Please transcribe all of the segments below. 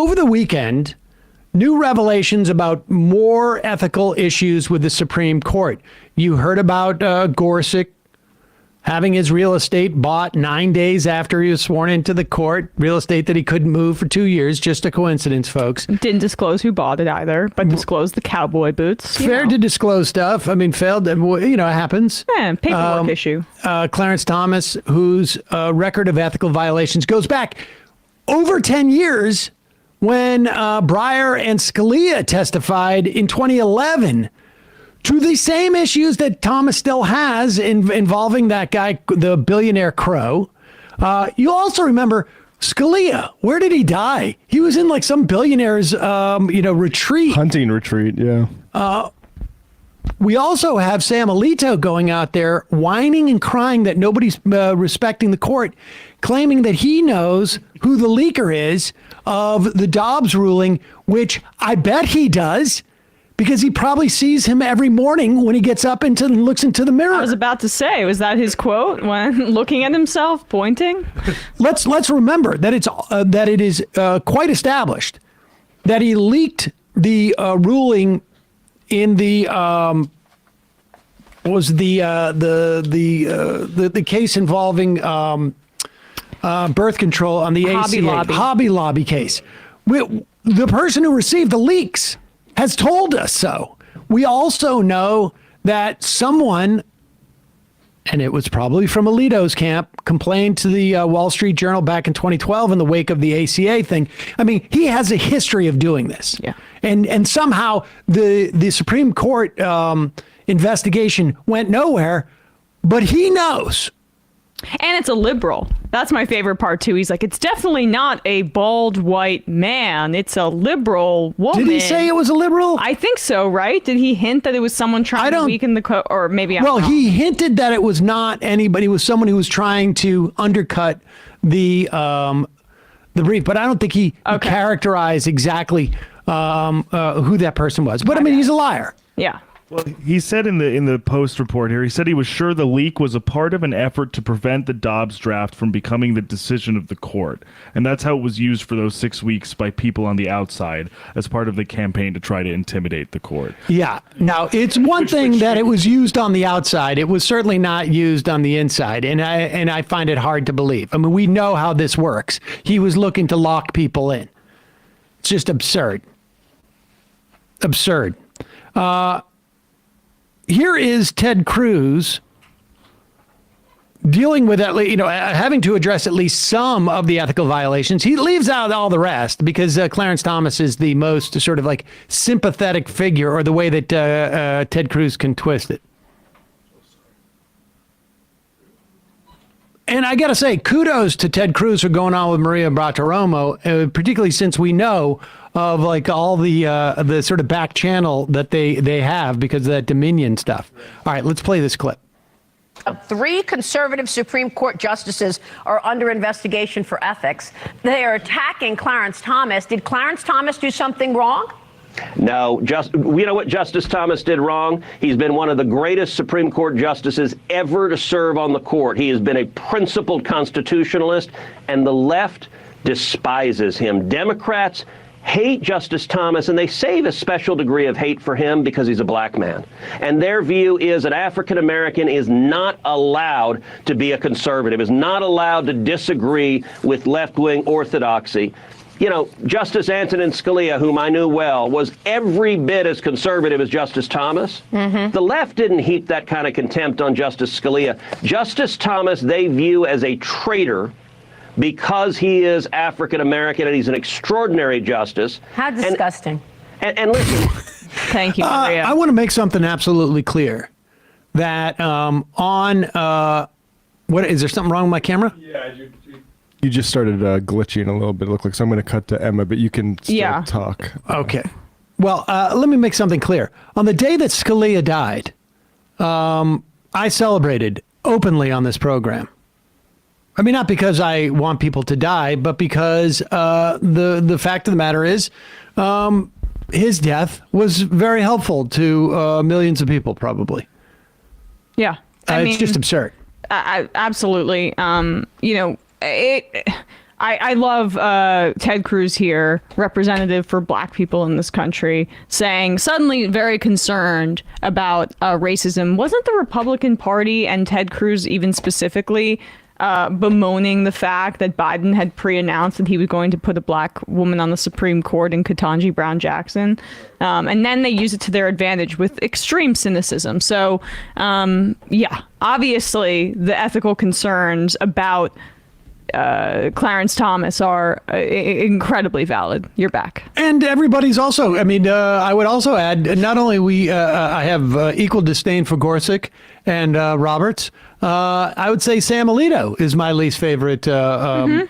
over the weekend, new revelations about more ethical issues with the Supreme Court. You heard about Gorsuch having his real estate bought 9 days after he was sworn into the court, real estate that he couldn't move for 2 years. Just a coincidence, folks. Didn't disclose who bought it either, but disclosed the cowboy boots. Fair to disclose stuff. I mean, failed, it happens. Yeah, paperwork issue. Clarence Thomas, whose record of ethical violations goes back over 10 years when Breyer and Scalia testified in 2011 to the same issues that Thomas still has involving that guy, the billionaire Cruz. You also remember Scalia. Where did he die? He was in like some billionaire's, retreat. Hunting retreat, yeah. We also have Sam Alito going out there whining and crying that nobody's respecting the court, claiming that he knows who the leaker is of the Dobbs ruling, which I bet he does, because he probably sees him every morning when he gets up and looks into the mirror. I was about to say, was that his quote when looking at himself, pointing? Let's remember that it is quite established that he leaked the ruling in the the case involving birth control on the Hobby Lobby case. The person who received the leaks has told us so. We also know that someone, and it was probably from Alito's camp, complained to the Wall Street Journal back in 2012 in the wake of the ACA thing. I mean, he has a history of doing this. Yeah. And somehow the Supreme Court investigation went nowhere, but he knows. And it's a liberal. That's my favorite part, too. He's like, it's definitely not a bald white man. It's a liberal woman. Did he say it was a liberal? I think so, right? Did he hint that it was someone trying to weaken the court? Or maybe I'm wrong. He hinted that it was not anybody. It was someone who was trying to undercut the brief. But I don't think he characterized exactly who that person was. But, I mean, he's a liar. Yeah. Well, he said in the Post report here, he said he was sure the leak was a part of an effort to prevent the Dobbs draft from becoming the decision of the court. And that's how it was used for those 6 weeks by people on the outside as part of the campaign to try to intimidate the court. Yeah. Now, it's one thing that it was used on the outside. It was certainly not used on the inside. And I find it hard to believe. I mean, we know how this works. He was looking to lock people in. It's just absurd. Absurd. Here is Ted Cruz dealing with having to address at least some of the ethical violations. He leaves out all the rest because Clarence Thomas is the most sort of like sympathetic figure, or the way that Ted Cruz can twist it. And I got to say, kudos to Ted Cruz for going on with Maria Bartiromo, particularly since we know of like all the sort of back channel that they have because of that Dominion stuff. All right, let's play this clip. 3 conservative Supreme Court justices are under investigation for ethics. They are attacking Clarence Thomas. Did Clarence Thomas do something wrong? No, we know what Justice Thomas did wrong. He's been one of the greatest Supreme Court justices ever to serve on the court. He has been a principled constitutionalist, and the left despises him. Democrats hate Justice Thomas, and they save a special degree of hate for him because he's a black man. And their view is that African American is not allowed to be a conservative, is not allowed to disagree with left-wing orthodoxy. You know, Justice Antonin Scalia, whom I knew well, was every bit as conservative as Justice Thomas. Mm-hmm. The left didn't heap that kind of contempt on Justice Scalia. Justice Thomas, they view as a traitor because he is African American, and he's an extraordinary justice. How disgusting. And listen. Thank you, Maria. I want to make something absolutely clear that what is there something wrong with my camera? Yeah, you just started glitching a little bit. It looked like, so I'm going to cut to Emma, but you can still talk. Okay. Well, let me make something clear. On the day that Scalia died, I celebrated openly on this program. I mean, not because I want people to die, but because the fact of the matter is his death was very helpful to millions of people, probably. Yeah. I mean, it's just absurd. Absolutely. I love Ted Cruz here, representative for black people in this country, saying suddenly very concerned about racism. Wasn't the Republican Party and Ted Cruz even specifically bemoaning the fact that Biden had pre-announced that he was going to put a black woman on the Supreme Court in Ketanji Brown Jackson? And then they use it to their advantage with extreme cynicism. So, yeah, obviously the ethical concerns about Clarence Thomas are incredibly valid. You're back. And everybody's also, I mean, I would also add, not only I have equal disdain for Gorsuch and Roberts, I would say Sam Alito is my least favorite. And,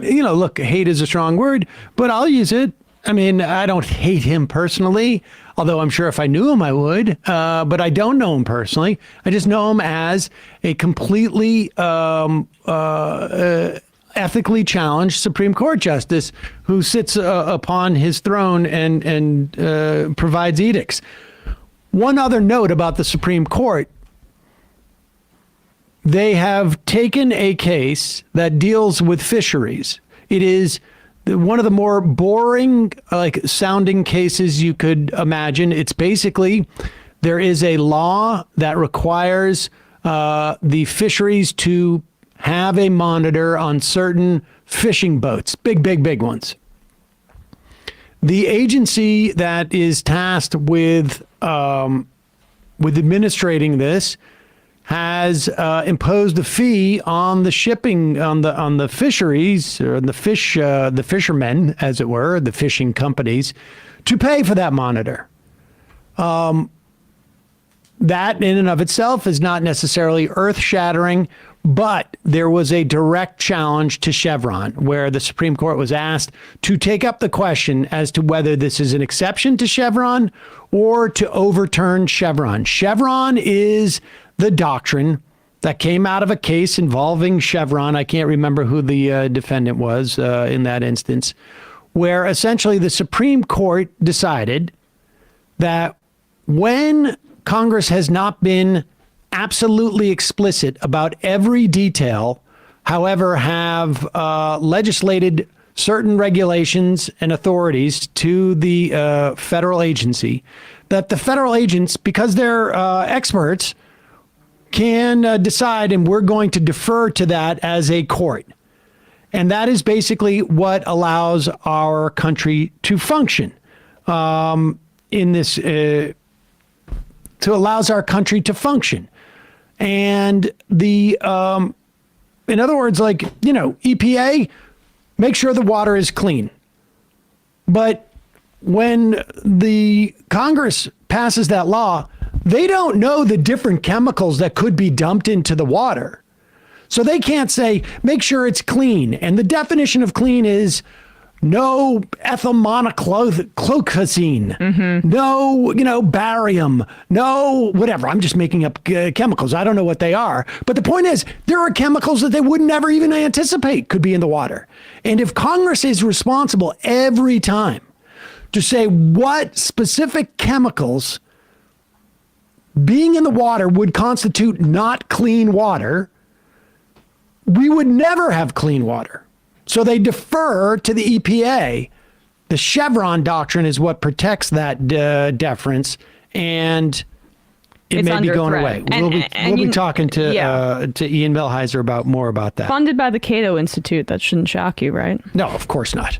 you know, look, hate is a strong word, but I'll use it. I mean, I don't hate him personally, although I'm sure if I knew him, I would. But I don't know him personally. I just know him as a completely ethically challenged Supreme Court justice who sits upon his throne and provides edicts. One other note about the Supreme Court. They have taken a case that deals with fisheries. It is one of the more boring, sounding cases you could imagine. It's basically, there is a law that requires the fisheries to have a monitor on certain fishing boats, big ones. The agency that is tasked with administrating this has imposed a fee on the shipping, on the fisheries, or the fishermen, as it were, the fishing companies, to pay for that monitor. That in and of itself is not necessarily earth-shattering, but there was a direct challenge to Chevron, where the Supreme Court was asked to take up the question as to whether this is an exception to Chevron or to overturn Chevron. Chevron is the doctrine that came out of a case involving Chevron. I can't remember who the defendant was in that instance, where essentially the Supreme Court decided that when Congress has not been absolutely explicit about every detail, however, have legislated certain regulations and authorities to the federal agency, that the federal agents, because they're experts, can decide, and we're going to defer to that as a court. And that is basically what allows our country to function in this, allows our country to function. And the, in other words, EPA, make sure the water is clean. But when the Congress passes that law, they don't know the different chemicals that could be dumped into the water. So they can't say, make sure it's clean. And the definition of clean is no ethyl monochlocazine, no, barium, no, whatever. I'm just making up chemicals. I don't know what they are. But the point is, there are chemicals that they would never even anticipate could be in the water. And if Congress is responsible every time to say what specific chemicals being in the water would constitute not clean water, we would never have clean water. So they defer to the EPA. The Chevron doctrine is what protects that deference, and it may be going away. We'll be talking to Ian Millhiser about more about that. Funded by the Cato Institute. That shouldn't shock you, right? No, of course not.